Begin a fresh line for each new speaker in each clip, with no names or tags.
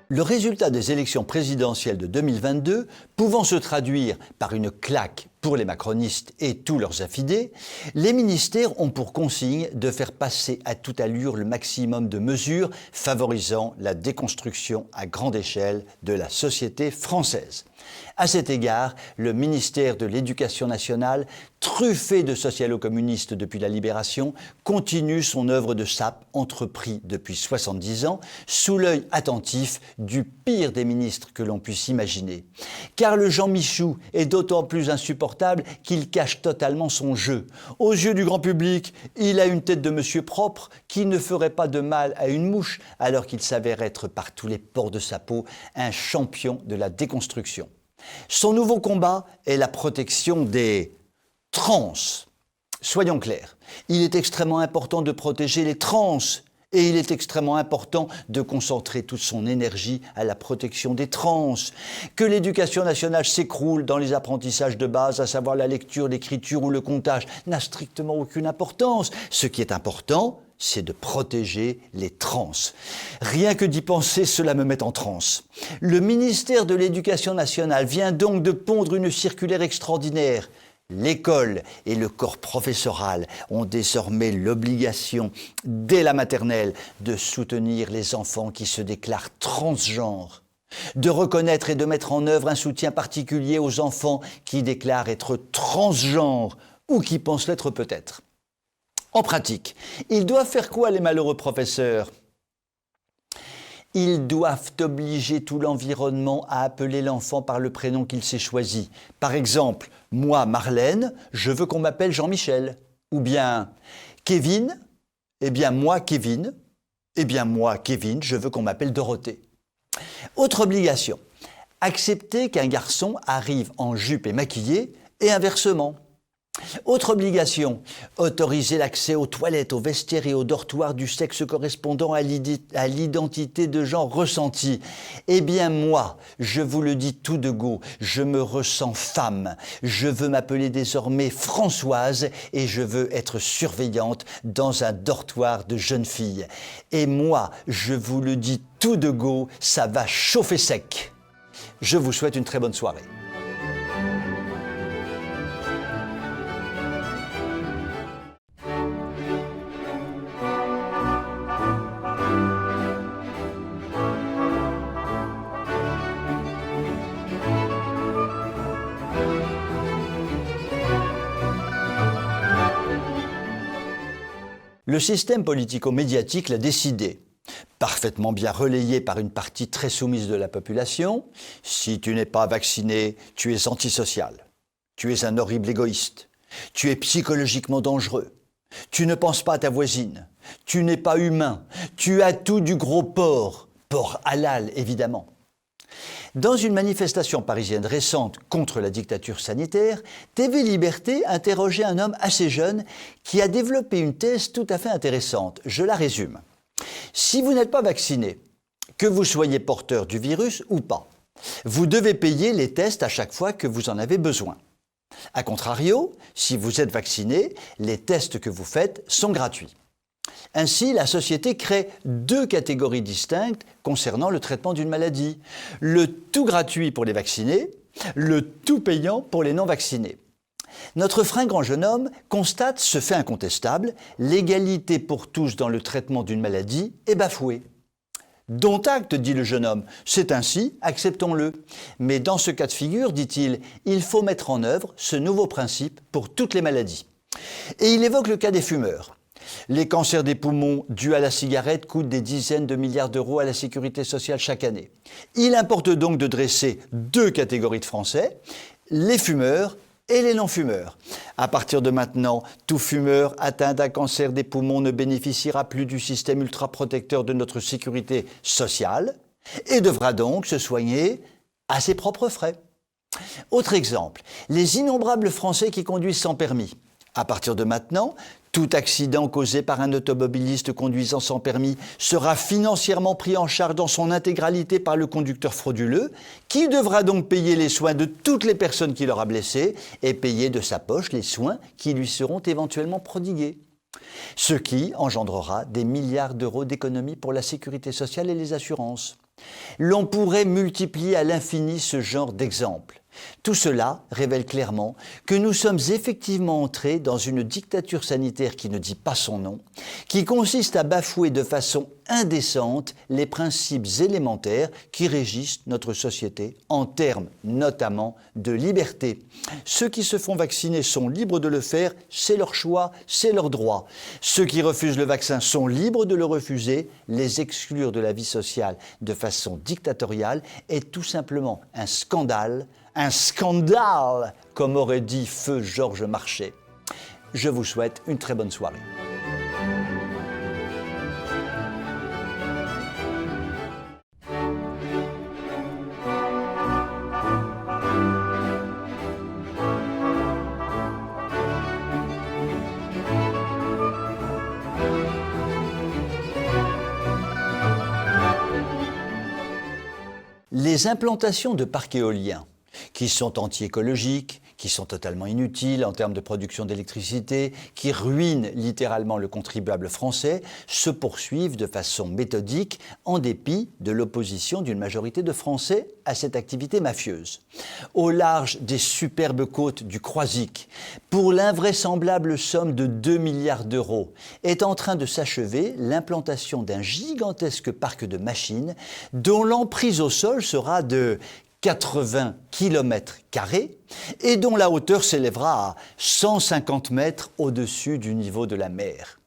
Le résultat des élections présidentielles de 2022, pouvant se traduire par une claque pour les macronistes et tous leurs affidés, les ministères ont pour consigne de faire passer à toute allure le maximum de mesures favorisant la déconstruction à grande échelle de la société française. À cet égard, le ministère de l'Éducation nationale, truffé de socialo-communistes depuis la Libération, continue son œuvre de sape entrepris depuis 70 ans, sous l'œil attentif du pire des ministres que l'on puisse imaginer. Car le Jean Michou est d'autant plus insupportable qu'il cache totalement son jeu. Aux yeux du grand public, il a une tête de monsieur propre qui ne ferait pas de mal à une mouche, alors qu'il s'avère être par tous les pores de sa peau un champion de la déconstruction. Son nouveau combat est la protection des trans. Soyons clairs, il est extrêmement important de protéger les trans et il est extrêmement important de concentrer toute son énergie à la protection des trans. Que l'éducation nationale s'écroule dans les apprentissages de base, à savoir la lecture, l'écriture ou le comptage, n'a strictement aucune importance. Ce qui est important, c'est de protéger les trans. Rien que d'y penser, cela me met en transe. Le ministère de l'Éducation nationale vient donc de pondre une circulaire extraordinaire. L'école et le corps professoral ont désormais l'obligation, dès la maternelle, de soutenir les enfants qui se déclarent transgenres, de reconnaître et de mettre en œuvre un soutien particulier aux enfants qui déclarent être transgenres ou qui pensent l'être peut-être. En pratique, ils doivent faire quoi les malheureux professeurs ? Ils doivent obliger tout l'environnement à appeler l'enfant par le prénom qu'il s'est choisi. Par exemple, moi, Marlène, je veux qu'on m'appelle Jean-Michel. Ou bien, Kevin, eh bien moi, Kevin, je veux qu'on m'appelle Dorothée. Autre obligation, accepter qu'un garçon arrive en jupe et maquillé et inversement. Autre obligation, autoriser l'accès aux toilettes, aux vestiaires et aux dortoirs du sexe correspondant à l'identité de genre ressentie. Eh bien moi, je vous le dis tout de go, je me ressens femme. Je veux m'appeler désormais Françoise et je veux être surveillante dans un dortoir de jeunes filles. Et moi, je vous le dis tout de go, ça va chauffer sec. Je vous souhaite une très bonne soirée. Le système politico-médiatique l'a décidé, parfaitement bien relayé par une partie très soumise de la population. Si tu n'es pas vacciné, tu es antisocial. Tu es un horrible égoïste. Tu es psychologiquement dangereux. Tu ne penses pas à ta voisine. Tu n'es pas humain. Tu as tout du gros porc. Porc halal, évidemment. Dans une manifestation parisienne récente contre la dictature sanitaire, TV Liberté interrogeait un homme assez jeune qui a développé une thèse tout à fait intéressante. Je la résume. Si vous n'êtes pas vacciné, que vous soyez porteur du virus ou pas, vous devez payer les tests à chaque fois que vous en avez besoin. A contrario, si vous êtes vacciné, les tests que vous faites sont gratuits. Ainsi, la société crée deux catégories distinctes concernant le traitement d'une maladie. Le tout gratuit pour les vaccinés, le tout payant pour les non-vaccinés. Notre fringant jeune homme constate ce fait incontestable, l'égalité pour tous dans le traitement d'une maladie est bafouée. Dont acte, dit le jeune homme, c'est ainsi, acceptons-le. Mais dans ce cas de figure, dit-il, il faut mettre en œuvre ce nouveau principe pour toutes les maladies. Et il évoque le cas des fumeurs. Les cancers des poumons dus à la cigarette coûtent des dizaines de milliards d'euros à la sécurité sociale chaque année. Il importe donc de dresser deux catégories de Français, les fumeurs et les non-fumeurs. À partir de maintenant, tout fumeur atteint d'un cancer des poumons ne bénéficiera plus du système ultra-protecteur de notre sécurité sociale et devra donc se soigner à ses propres frais. Autre exemple, les innombrables Français qui conduisent sans permis. À partir de maintenant, tout accident causé par un automobiliste conduisant sans permis sera financièrement pris en charge dans son intégralité par le conducteur frauduleux, qui devra donc payer les soins de toutes les personnes qu'il aura blessées et payer de sa poche les soins qui lui seront éventuellement prodigués. Ce qui engendrera des milliards d'euros d'économies pour la sécurité sociale et les assurances. L'on pourrait multiplier à l'infini ce genre d'exemples. Tout cela révèle clairement que nous sommes effectivement entrés dans une dictature sanitaire qui ne dit pas son nom, qui consiste à bafouer de façon indécente les principes élémentaires qui régissent notre société en termes notamment de liberté. Ceux qui se font vacciner sont libres de le faire, c'est leur choix, c'est leur droit. Ceux qui refusent le vaccin sont libres de le refuser. Les exclure de la vie sociale de façon dictatoriale est tout simplement un scandale, comme aurait dit feu Georges Marchais. Je vous souhaite une très bonne soirée. Les implantations de parcs éoliens, qui sont anti-écologiques, qui sont totalement inutiles en termes de production d'électricité, qui ruinent littéralement le contribuable français, se poursuivent de façon méthodique en dépit de l'opposition d'une majorité de Français à cette activité mafieuse. Au large des superbes côtes du Croisic, pour l'invraisemblable somme de 2 milliards d'euros, est en train de s'achever l'implantation d'un gigantesque parc de machines dont l'emprise au sol sera de 80 km² et dont la hauteur s'élèvera à 150 mètres au-dessus du niveau de la mer.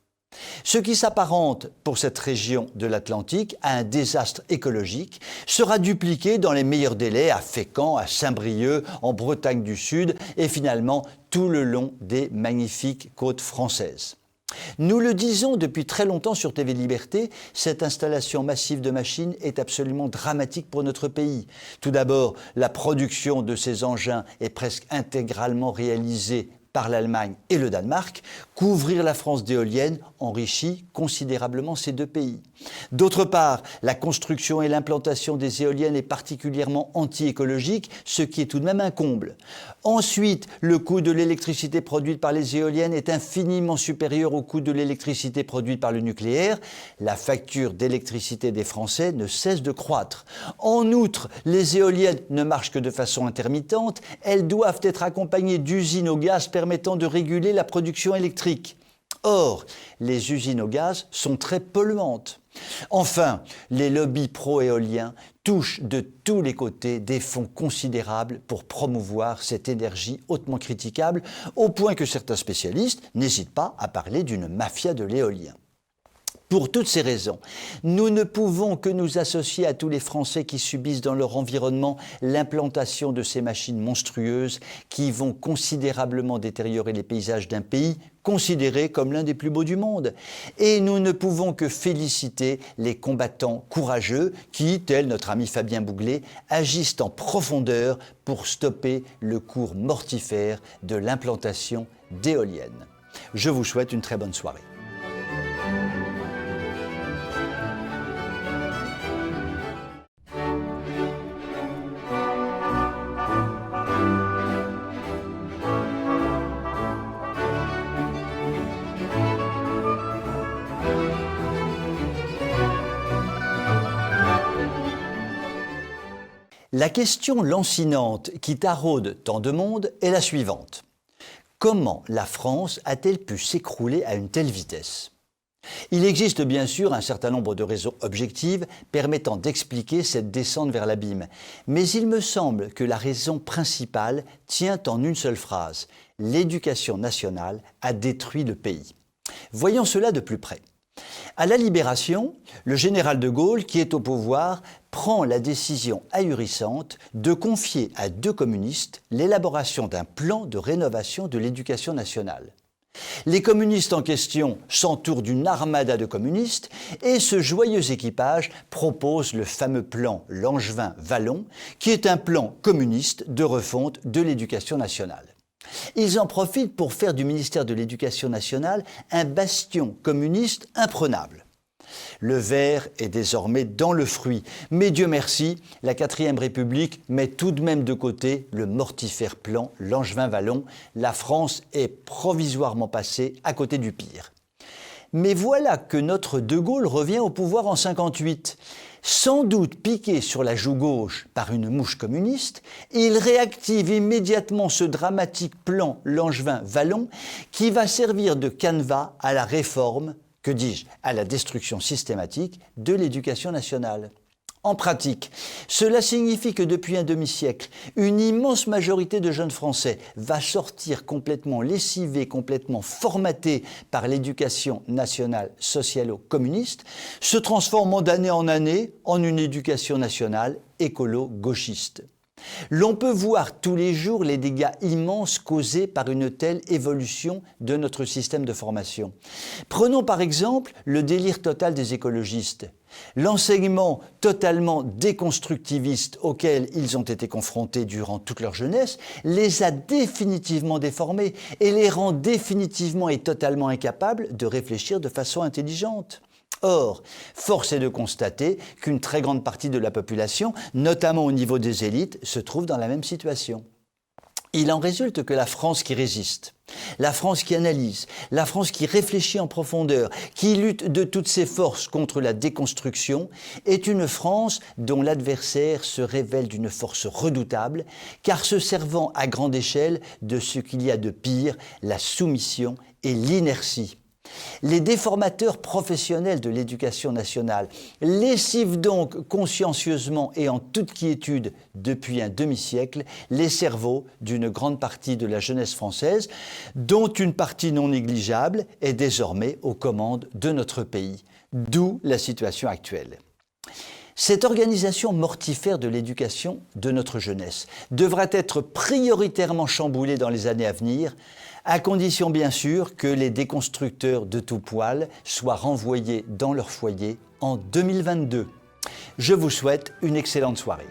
Ce qui s'apparente pour cette région de l'Atlantique à un désastre écologique sera dupliqué dans les meilleurs délais à Fécamp, à Saint-Brieuc, en Bretagne du Sud et finalement tout le long des magnifiques côtes françaises. Nous le disons depuis très longtemps sur TV Liberté, cette installation massive de machines est absolument dramatique pour notre pays. Tout d'abord, la production de ces engins est presque intégralement réalisée par l'Allemagne et le Danemark. Couvrir la France d'éoliennes enrichit considérablement ces deux pays. D'autre part, la construction et l'implantation des éoliennes est particulièrement anti-écologique, ce qui est tout de même un comble. Ensuite, le coût de l'électricité produite par les éoliennes est infiniment supérieur au coût de l'électricité produite par le nucléaire. La facture d'électricité des Français ne cesse de croître. En outre, les éoliennes ne marchent que de façon intermittente. Elles doivent être accompagnées d'usines au gaz permettant de réguler la production électrique. Or, les usines au gaz sont très polluantes. Enfin, les lobbies pro-éoliens touchent de tous les côtés des fonds considérables pour promouvoir cette énergie hautement critiquable, au point que certains spécialistes n'hésitent pas à parler d'une mafia de l'éolien. Pour toutes ces raisons, nous ne pouvons que nous associer à tous les Français qui subissent dans leur environnement l'implantation de ces machines monstrueuses qui vont considérablement détériorer les paysages d'un pays considéré comme l'un des plus beaux du monde. Et nous ne pouvons que féliciter les combattants courageux qui, tel notre ami Fabien Bouglet, agissent en profondeur pour stopper le cours mortifère de l'implantation d'éoliennes. Je vous souhaite une très bonne soirée. La question lancinante qui taraude tant de monde est la suivante. Comment la France a-t-elle pu s'écrouler à une telle vitesse ? Il existe bien sûr un certain nombre de raisons objectives permettant d'expliquer cette descente vers l'abîme, mais il me semble que la raison principale tient en une seule phrase. L'éducation nationale a détruit le pays. Voyons cela de plus près. À la Libération, le général de Gaulle, qui est au pouvoir, prend la décision ahurissante de confier à deux communistes l'élaboration d'un plan de rénovation de l'éducation nationale. Les communistes en question s'entourent d'une armada de communistes et ce joyeux équipage propose le fameux plan Langevin-Vallon, qui est un plan communiste de refonte de l'éducation nationale. Ils en profitent pour faire du ministère de l'Éducation nationale un bastion communiste imprenable. Le ver est désormais dans le fruit, mais Dieu merci, la 4e République met tout de même de côté le mortifère plan Langevin-Vallon. La France est provisoirement passée à côté du pire. Mais voilà que notre De Gaulle revient au pouvoir en 1958. Sans doute piqué sur la joue gauche par une mouche communiste, il réactive immédiatement ce dramatique plan Langevin-Vallon qui va servir de canevas à la réforme, que dis-je, à la destruction systématique de l'éducation nationale. En pratique, cela signifie que depuis un demi-siècle, une immense majorité de jeunes Français va sortir complètement lessivée, complètement formatée par l'éducation nationale socialo-communiste, se transformant d'année en année en une éducation nationale écolo-gauchiste. L'on peut voir tous les jours les dégâts immenses causés par une telle évolution de notre système de formation. Prenons par exemple le délire total des écologistes. L'enseignement totalement déconstructiviste auquel ils ont été confrontés durant toute leur jeunesse les a définitivement déformés et les rend définitivement et totalement incapables de réfléchir de façon intelligente. Or, force est de constater qu'une très grande partie de la population, notamment au niveau des élites, se trouve dans la même situation. Il en résulte que la France qui résiste, la France qui analyse, la France qui réfléchit en profondeur, qui lutte de toutes ses forces contre la déconstruction, est une France dont l'adversaire se révèle d'une force redoutable, car se servant à grande échelle de ce qu'il y a de pire, la soumission et l'inertie. Les déformateurs professionnels de l'éducation nationale lessivent donc consciencieusement et en toute quiétude depuis un demi-siècle les cerveaux d'une grande partie de la jeunesse française, dont une partie non négligeable est désormais aux commandes de notre pays, d'où la situation actuelle. Cette organisation mortifère de l'éducation de notre jeunesse devra être prioritairement chamboulée dans les années à venir, à condition bien sûr que les déconstructeurs de tout poil soient renvoyés dans leur foyer en 2022. Je vous souhaite une excellente soirée.